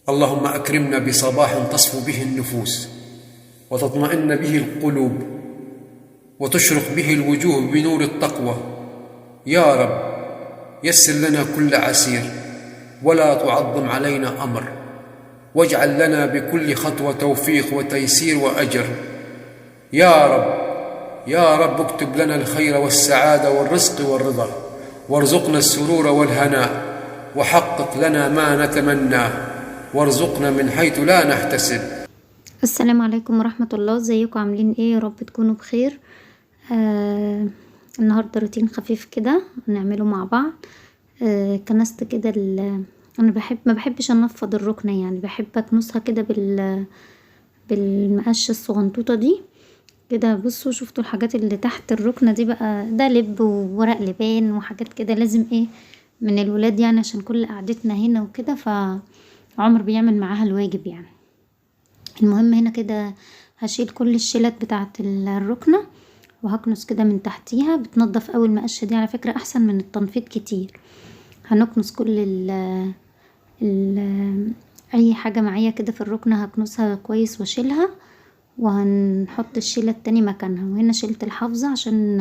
اللهم أكرمنا بصباح تصفو به النفوس وتطمئن به القلوب وتشرق به الوجوه بنور التقوى. يا رب يسر لنا كل عسير ولا تعظم علينا أمر، واجعل لنا بكل خطوة توفيق وتيسير وأجر. يا رب يا رب اكتب لنا الخير والسعادة والرزق والرضا، وارزقنا السرور والهناء، وحقق لنا ما نتمناه، وارزقنا من حيث لا نحتسب. السلام عليكم ورحمة الله. ازيكم عاملين ايه؟ يا رب تكونوا بخير. النهاردة روتين خفيف كده نعمله مع بعض. كنست كده انا ما بحبش انفض الركنة، يعني بحب اكنسها كده بالمقشة الصغنطوطة دي كده. بصوا شفتوا الحاجات اللي تحت الركنة دي بقى، ده لب وورق لبان وحاجات كده لازم ايه من الولاد، يعني عشان كل قعدتنا هنا وكده، فعمر بيعمل معاها الواجب يعني. المهم هنا كده هشيل كل الشيلات بتاعه الركنة وهكنس كده من تحتيها. بتنضف اول المقشة دي على فكرة احسن من التنفيض كتير. هنكنس كل اي حاجة معايا كده في الركنة هكنسها كويس واشيلها، وهنحط الشيلة التاني مكانها. وهنا شلت الحافظة عشان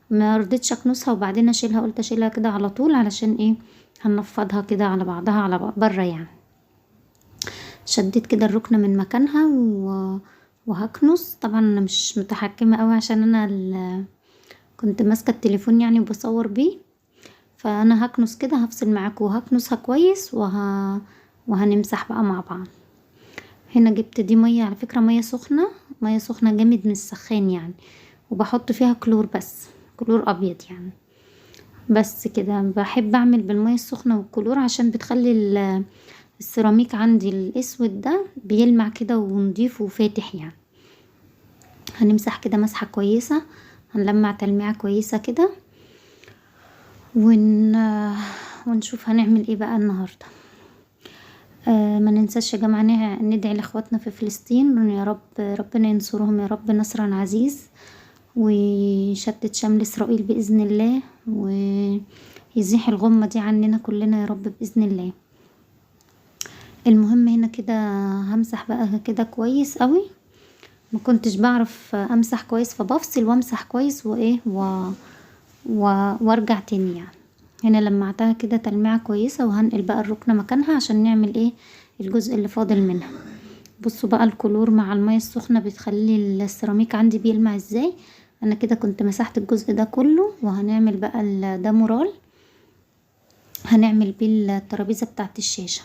ما رضيتش اكنسها وبعدين اشيلها، قلت اشيلها كده على طول علشان ايه هنفضها كده على بعضها على بره يعني. شديت كده الركنة من مكانها وهكنس. طبعا انا مش متحكمة قوي عشان انا كنت ماسكة التليفون يعني وبصور بيه، فانا هكنس كده هفصل معاكم وهكنسها كويس وهنمسح بقى مع بعض. هنا جبت دي مية على فكرة، مية سخنة جامد من السخان يعني، وبحط فيها كلور، بس كلور ابيض يعني. بس كده بحب اعمل بالمية السخنة والكلور عشان بتخلي السيراميك عندي الاسود ده بيلمع كده ونضيف وفاتح يعني. هنمسح كده مسحة كويسة، هنلمع تلميعة كويسة كده ونشوف هنعمل ايه بقى النهاردة. ما ننساش يا جماعة ندعي لاخواتنا في فلسطين، يا رب ربنا ينصرهم يا رب نصرا عزيز، ويشتت شمل اسرائيل باذن الله، ويزيح الغمة دي عننا كلنا يا رب باذن الله. المهم هنا كده همسح بقى كده كويس قوي. ما كنتش بعرف امسح كويس فبفصل وامسح كويس وارجع تاني يعني. هنا لمعتها كده تلميعة كويسة، وهنقل بقى الركنة مكانها عشان نعمل ايه الجزء اللي فاضل منها. بصوا بقى الكلور مع المية السخنة بتخلي السيراميك عندي بيلمع ازاي. انا كده كنت مسحت الجزء ده كله، وهنعمل بقى ده مورال هنعمل بيه الترابيزة بتاعت الشاشة.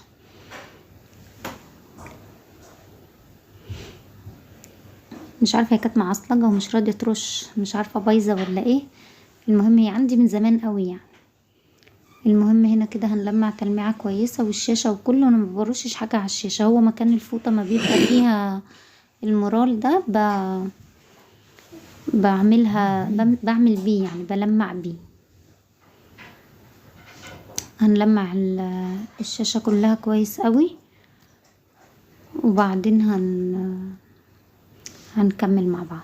مش عارفة هي كانت معصلجة ومش راضية ترش، مش عارفة بايظة ولا ايه. المهم هي عندي من زمان قوي يعني. المهم هنا كده هنلمع تلميعة كويسة، والشاشة وكله انا ما برشش حاجة على الشاشة، هو مكان الفوطة ما بيبقى فيها المورال ده بعمل بيه يعني، بلمع بيه. هنلمع الشاشة كلها كويس قوي، وبعدين هنكمل مع بعض.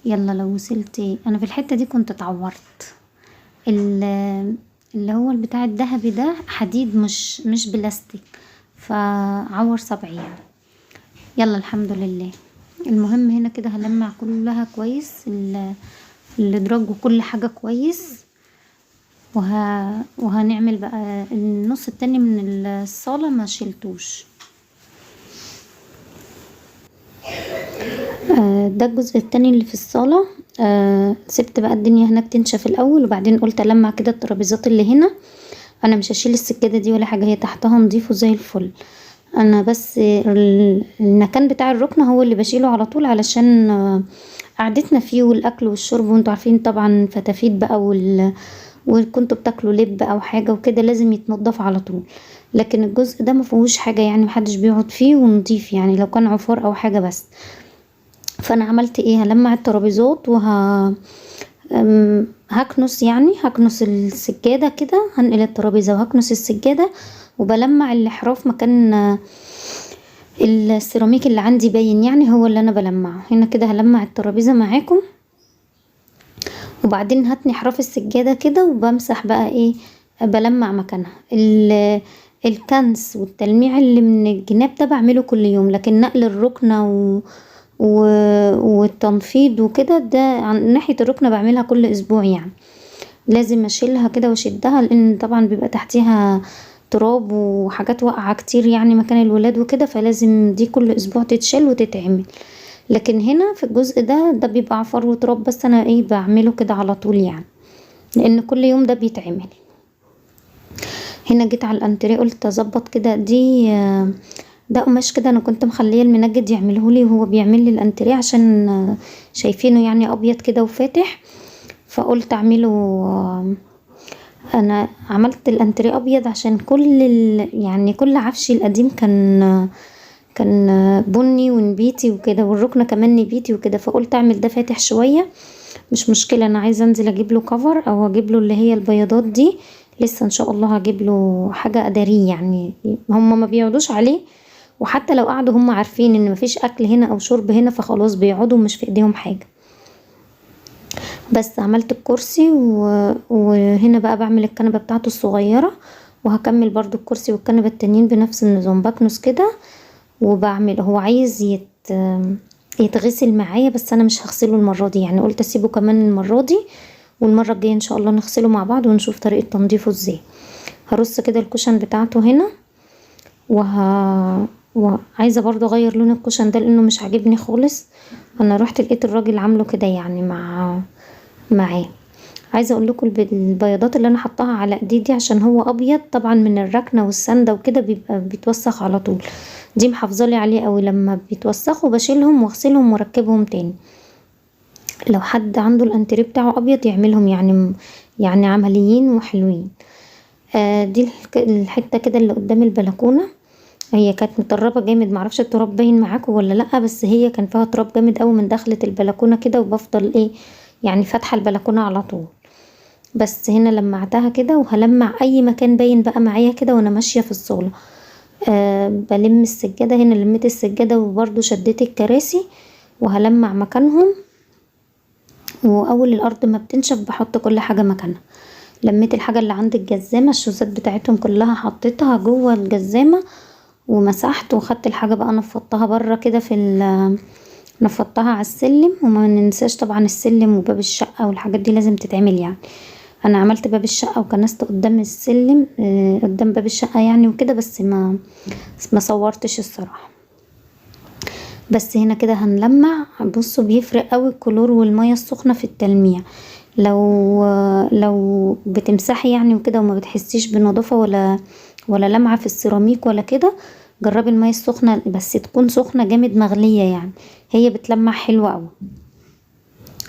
يلا لو وصلت انا في الحتة دي كنت اتعورت. اللي هو البتاع الذهبي ده حديد مش بلاستيك، فعور صبعي يعني. يلا الحمد لله. المهم هنا كده هلمع كلها كويس، الادراج وكل حاجة كويس، وهنعمل بقى النص التاني من الصالة ما شلتوش. ده الجزء التاني اللي في الصالة. سبت بقى الدنيا هناك تنشف الاول، وبعدين قلت ألمع كده الترابيزات اللي هنا. انا مش هشيل السجادة دي ولا حاجة، هي تحتها نضيفه زي الفل. انا بس المكان بتاع الركنة هو اللي بشيله على طول علشان قعدتنا فيه والاكل والشرب، وانتوا عارفين طبعا فتافيت بقى وكنتوا بتاكلوا لب او حاجة وكده لازم يتنضف على طول. لكن الجزء ده مفيهوش حاجة يعني، محدش بيقعد فيه ونضيف يعني، لو كان عفار او حاجة بس. فانا عملت ايه، هلمع الترابيزات هكنس يعني، هكنس السجادة كده، هنقل الترابيزة وهكنس السجادة، وبلمع الاحراف مكان السيراميك اللي عندي باين يعني، هو اللي انا بلمعه. هنا كده هلمع الترابيزة معاكم، وبعدين هتني احراف السجادة كده وبمسح بقى ايه بلمع مكانها. الكنس والتلميع اللي من الجناب ده بعمله كل يوم، لكن نقل الركنة و... والتنفيض وكده ده عن ناحية الركنة بعملها كل اسبوع يعني. لازم اشيلها كده واشدها، لان طبعا بيبقى تحتيها تراب وحاجات واقعة كتير يعني مكان الولاد وكده، فلازم دي كل اسبوع تتشال وتتعمل. لكن هنا في الجزء ده بيبقى عفار وتراب، بس انا بعمله كده على طول يعني، لان كل يوم ده بيتعمل. هنا جيت على الانتريه قلت اظبط كده، ده قماش كده انا كنت مخليه المنجد يعملهولي، وهو بيعمل لي الانتريه عشان شايفينه يعني ابيض كده وفاتح، فقلت اعمله. انا عملت الانتريه ابيض عشان يعني كل عفشي القديم كان بني ونبيتي وكده، والركنه كمان نبيتي وكده، فقلت اعمل ده فاتح شويه. مش مشكله، انا عايزه انزل اجيب له كفر او اجيب له اللي هي البياضات دي، لسه ان شاء الله هجيب له حاجه اداريه يعني، هم ما بيقعدوش عليه، وحتى لو قعدوا هم عارفين ان مفيش اكل هنا او شرب هنا، فخلاص بيقعدوا مش في ايديهم حاجه. بس عملت الكرسي وهنا بقى بعمل الكنبه بتاعته الصغيره، وهكمل برضو الكرسي والكنبه التانيين بنفس النظام، بكنس كده وبعمل. هو عايز يتغسل معايا، بس انا مش هغسله المره دي يعني، قلت اسيبه كمان المره دي، والمره الجايه ان شاء الله نغسله مع بعض ونشوف طريقه تنظيفه ازاي. هرص كده الكوشن بتاعته هنا، وعايزه برضو اغير لون الكوشن ده لانه مش عاجبني خالص. انا رحت لقيت الراجل عامله كده يعني معاه. عايزه اقول لكم البياضات اللي انا حطاها على ايدي دي عشان هو ابيض طبعا من الركنه والسنده وكده، بيبقى بيتوسخ على طول، دي محافظالي عليه قوي، لما بيتوسخوا بشيلهم واغسلهم واركبهم تاني. لو حد عنده الانتريه بتاعه ابيض يعملهم يعني عمليين وحلوين. دي الحته كده اللي قدام البلكونه، هي كانت متربه جامد، معرفش التراب باين معاكم ولا لا، بس هي كان فيها تراب جامد قوي من دخلة البلكونه كده، وبفضل يعني فاتحه البلكونه على طول. بس هنا لمعتها كده، وهلمع اي مكان باين بقى معايا كده وانا ماشيه في الصاله. بلم السجاده، هنا لميت السجاده وبرده شديت الكراسي وهلمع مكانهم، واول الارض ما بتنشف بحط كل حاجه مكانها. لميت الحاجه اللي عند الجزامه، الشوزات بتاعتهم كلها حطيتها جوه الجزامه ومسحت، وخدت الحاجه بقى نفضتها بره كده نفضتها على السلم. وما ننساش طبعا السلم وباب الشقه والحاجات دي لازم تتعمل يعني. انا عملت باب الشقه وكنست قدام السلم قدام باب الشقه يعني وكده، بس ما صورتش الصراحه. بس هنا كده هنلمع. بصوا بيفرق قوي الكلور والميه السخنه في التلميع، لو بتمسحي يعني وكده وما بتحسيش بنظافه ولا لمعه في السيراميك ولا كده، جربي الميه السخنه، بس تكون سخنه جامد مغليه يعني، هي بتلمع حلوه قوي.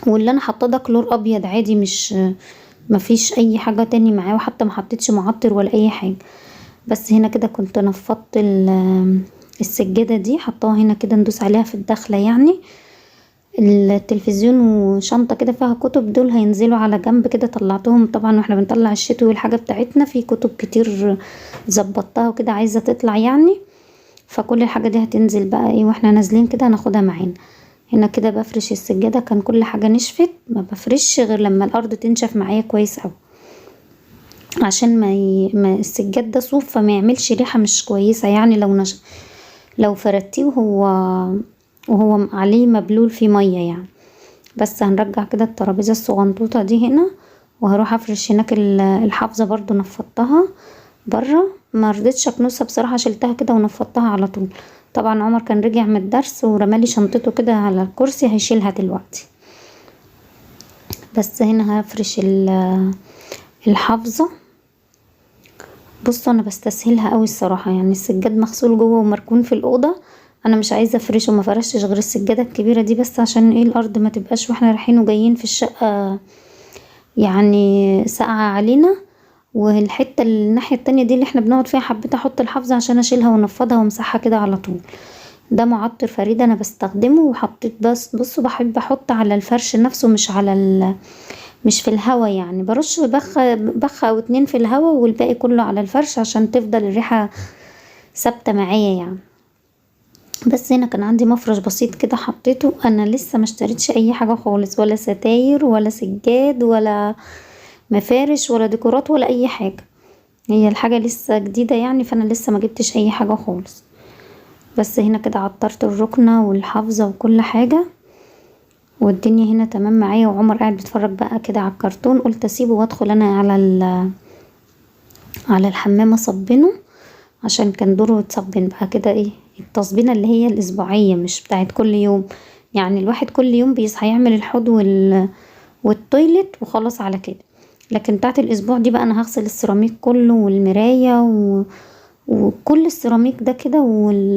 واللي انا حاطاه ده كلور ابيض عادي، مش مفيش اي حاجه تاني معاه، وحتى ما حطيتش معطر ولا اي حاجه. بس هنا كده كنت نفضت السجاده دي، حطاها هنا كده ندوس عليها في الدخله يعني. التلفزيون وشنطه كده فيها كتب، دول هينزلوا على جنب كده، طلعتهم طبعا واحنا بنطلع الشتوي والحاجه بتاعتنا، في كتب كتير ظبطتها وكده عايزه تطلع يعني، فكل الحاجه دي هتنزل بقى واحنا نازلين كده هناخدها معانا. هنا كده بفرش السجاده، كان كل حاجه نشفت، ما بفرش غير لما الارض تنشف معايا كويس قوي، عشان ما السجاد ده صوف فما يعملش ريحه مش كويسه يعني، لو فردتيه وهو عليه مبلول في ميه يعني. بس هنرجع كده الترابيزه الصغنطوطه دي هنا، وهروح افرش هناك الحافظه برضو نفضتها بره، ما رضيتش اكنسها بصراحه، شلتها كده ونفضتها على طول. طبعا عمر كان رجع من الدرس ورمالي شنطته كده على الكرسي، هيشيلها دلوقتي. بس هنا هفرش الحافظه. بصوا انا بستسهلها قوي الصراحه يعني، السجاد مغسول جوه ومركون في الاوضه، انا مش عايزه افرشه، ما فرشتش غير السجاده الكبيره دي بس، عشان الارض ما تبقاش واحنا رايحين وجايين في الشقه يعني ساقعه علينا. والحته الناحيه التانية دي اللي احنا بنقعد فيها حبيت احط الحافظه عشان اشيلها وانفضها وامسحها كده على طول. ده معطر فريد انا بستخدمه، وحطيت بس بصوا بحب احط على الفرش نفسه، مش في الهوا يعني، برش بخ او 2 في الهوا والباقي كله على الفرش عشان تفضل الريحه ثابته معايا يعني. بس هنا كان عندي مفرش بسيط كده حطيته، انا لسه ما اشتريتش اي حاجه خالص، ولا ستاير ولا سجاد ولا مفارش ولا ديكورات ولا اي حاجه هي الحاجة لسه جديدة يعني، فانا لسه ما جبتش اي حاجة خالص. بس هنا كده عطرت الركنة والحافظة وكل حاجة، والدنيا هنا تمام معايا. وعمر قاعد بيتفرج بقى كده على الكرتون، قلت اسيبه وادخل انا على الحمام اصبنه، عشان كان دوره يتصبن بقى كده ايه، التصبينة اللي هي الاسبوعية مش بتاعت كل يوم. يعني الواحد كل يوم بيصحى يعمل الحوض والتويلت وخلاص على كده. لكن بتاعت الاسبوع دي بقى انا هغسل السيراميك كله والمراية وكل السيراميك ده كده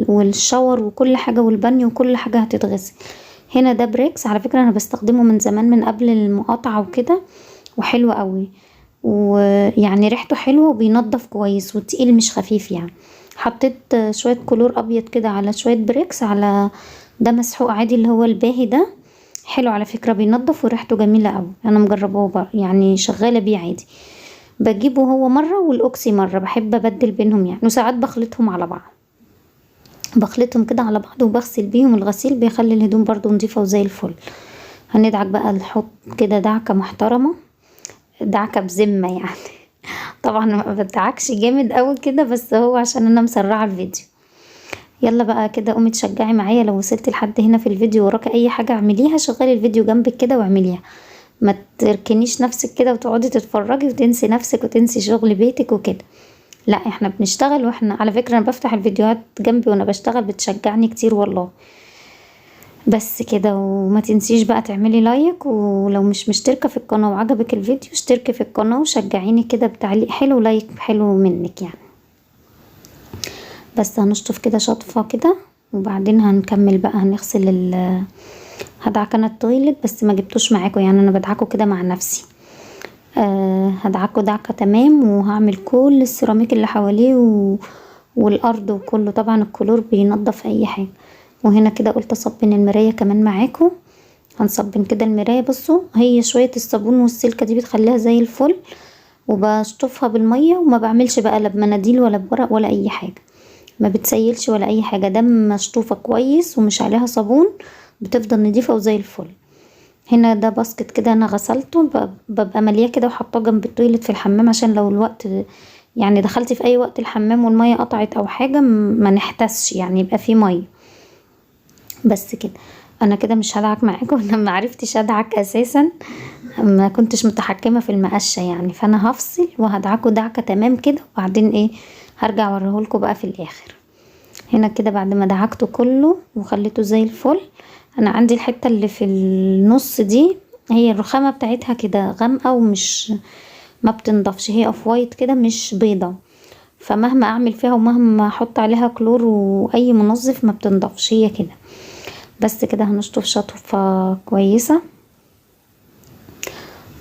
والشاور وكل حاجة والبانيو وكل حاجة هتتغسل. هنا ده بريكس على فكرة، انا بستخدمه من زمان من قبل المقاطعة وكده، وحلو قوي، ويعني ريحته حلوة وبينضف كويس وتقيل مش خفيف يعني. حطيت شوية كلور ابيض كده على شوية بريكس، على ده مسحوق عادي اللي هو الباهي ده، حلو على فكرة، بينضف وريحته جميلة قوي. انا مجربه بقى يعني، شغالة بيه عادي. بجيبه هو مرة والاوكسي مرة، بحب ابدل بينهم يعني، وساعات بخلطهم على بعض، بخلطهم كده على بعض وبغسل بيهم. الغسيل بيخلي الهدوم برضو نضيفة وزي الفل. هندعك بقى، نحط كده دعكة محترمة، دعكة بذمة يعني. طبعا ما بدعكش جامد قوي كده، بس هو عشان انا مسرعة الفيديو. يلا بقى كده قومي تشجعي معايا، لو وصلتي لحد هنا في الفيديو وراكي اي حاجة اعمليها، شغلي الفيديو جنبك كده واعمليها. ما تركنيش نفسك كده وتقعدي تتفرجي وتنسي نفسك وتنسي شغل بيتك وكده. لا، احنا بنشتغل، واحنا على فكرة انا بفتح الفيديوهات جنبي وانا بشتغل، بتشجعني كتير والله. بس كده، وما تنسيش بقى تعملي لايك، ولو مش مشتركة في القناة وعجبك الفيديو اشتركي في القناة وشجعيني كده بتعليق حلو، لايك حلو منك يعني. بس هنشطف كده شطفة كده، وبعدين هنكمل بقى، هنغسل هدعك انا التويلت، بس ما جبتوش معاكم يعني، انا بدعكه كده مع نفسي. هدعكه دعكة تمام، وهعمل كل السيراميك اللي حواليه والارض وكله. طبعا الكلور بينضف اي حاجة. وهنا كده قلت اصبن المراية كمان معاكم. هنصبن كده المراية، بصوا هي شوية الصابون والسلكة دي بتخليها زي الفل، وبشطفها بالمية، وما بعملش بقى لا بمناديل ولا بورق ولا اي حاجة، ما بتسيلش ولا اي حاجة، ده مشطوفة كويس ومش عليها صابون، بتفضل نضيفة وزي الفل. هنا ده باسكت كده انا غسلته، ببقى ملياه كده وحطاه جنب التويلت في الحمام، عشان لو الوقت يعني دخلتي في اي وقت الحمام والمية قطعت او حاجة ما نحتسش يعني، يبقى فيه مية. بس كده، انا كده مش هدعك معاكم. انا ما عرفتش ادعك اساسا، ما كنتش متحكمة في المقشة يعني، فانا هفصل وهدعكه دعكة تمام كده، وبعدين ايه هرجع اوريهولكوا بقى في الاخر. هنا كده بعد ما دعكته كله وخليته زي الفل، انا عندي الحتة اللي في النص دي هي الرخامة بتاعتها كده غامقة ومش ما بتنضفش، هي اوف وايت كده مش بيضة، فمهما اعمل فيها ومهما احط عليها كلور واي منظف ما بتنضفش هي كده. بس كده هنشطف شطفة كويسة.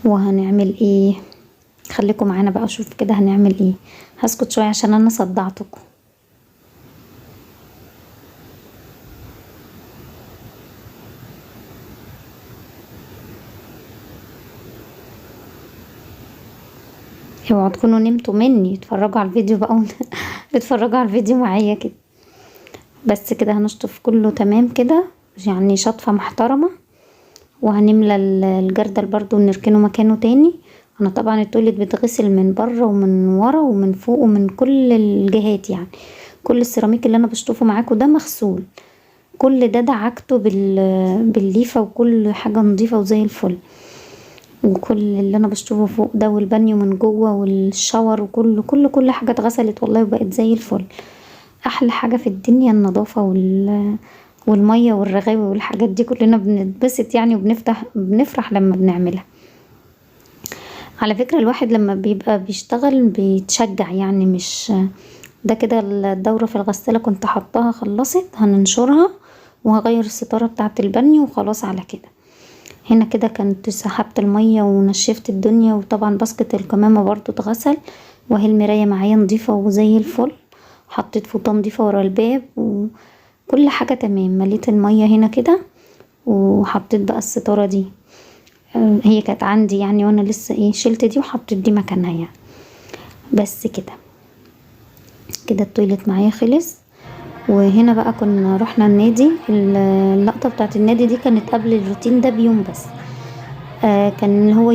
وهنعمل ايه، خليكم معانا بقى اشوف كده هنعمل ايه. هسكت شوية عشان انا صدعتكم. اوعوا تكونوا نمتوا مني، اتفرجوا على الفيديو بقى اتفرجوا على الفيديو معايا كده. بس كده هنشطف كله تمام كده يعني، شطفة محترمة. وهنملى الجردل برضو ونركنه مكانه تاني. انا طبعا التويلت بتغسل من بره ومن ورا ومن فوق ومن كل الجهات يعني، كل السيراميك اللي انا بشطفه معاكم ده مغسول، كل ده دعكته بالليفة، وكل حاجة نظيفة وزي الفل. وكل اللي انا بشطفه فوق ده والبانيو من جوه والشاور وكل كل حاجة اتغسلت والله وبقت زي الفل. احلى حاجة في الدنيا النظافة والمية والرغاوي والحاجات دي، كلنا بنتبسط يعني بنفرح لما بنعملها. على فكرة الواحد لما بيبقى بيشتغل بيتشجع يعني، مش ده كده. الدورة في الغسالة كنت حطاها خلصت، هننشرها وهغير الستارة بتاعة البانيو وخلاص على كده. هنا كده كنت سحبت المية ونشفت الدنيا، وطبعا باسكت الكمامة برضو اتغسل، وهي المراية معايا نضيفة وزي الفل. حطيت فوطة نضيفة ورا الباب وكل حاجة تمام. مليت المية هنا كده، وحطيت بقى الستارة دي، هي كانت عندي يعني وانا لسه ايه شلت دي وحطيت دي مكانها يعني. بس كده كده التويلت معايا خلص. وهنا بقى كنا رحنا النادي، اللقطة بتاعت النادي دي كانت قبل الروتين ده بيوم بس. كان هو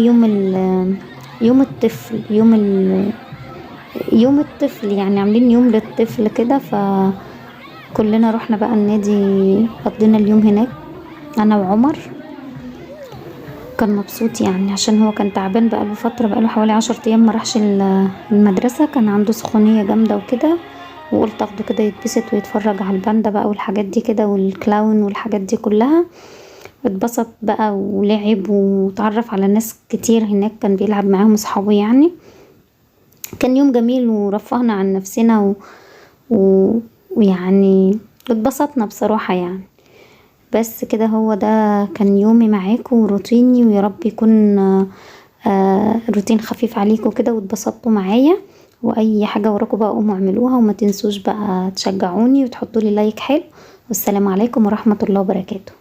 يوم الطفل، يوم يوم الطفل، يعني عاملين يوم للطفل كده، فكلنا رحنا بقى النادي، قضينا اليوم هناك انا وعمر. كان مبسوط يعني عشان هو كان تعبان بقاله فترة، بقاله حوالي 10 ايام ما راحش المدرسة، كان عنده سخونية جامدة وكده، وقلت اخده كده يتبسط ويتفرج على الباندا بقى والحاجات دي كده والكلاون والحاجات دي كلها. اتبسط بقى ولعب وتعرف على ناس كتير هناك، كان بيلعب معاهم اصحابه يعني. كان يوم جميل ورفهنا عن نفسنا و... ويعني اتبسطنا بصراحة يعني. بس كده، هو ده كان يومي معاكم وروتيني، ويا رب يكون روتين خفيف عليكم كده واتبسطتوا معايا. واي حاجة وراكم بقى قوموا اعملوها، وما تنسوش بقى تشجعوني وتحطوا لي لايك حلو. والسلام عليكم ورحمة الله وبركاته.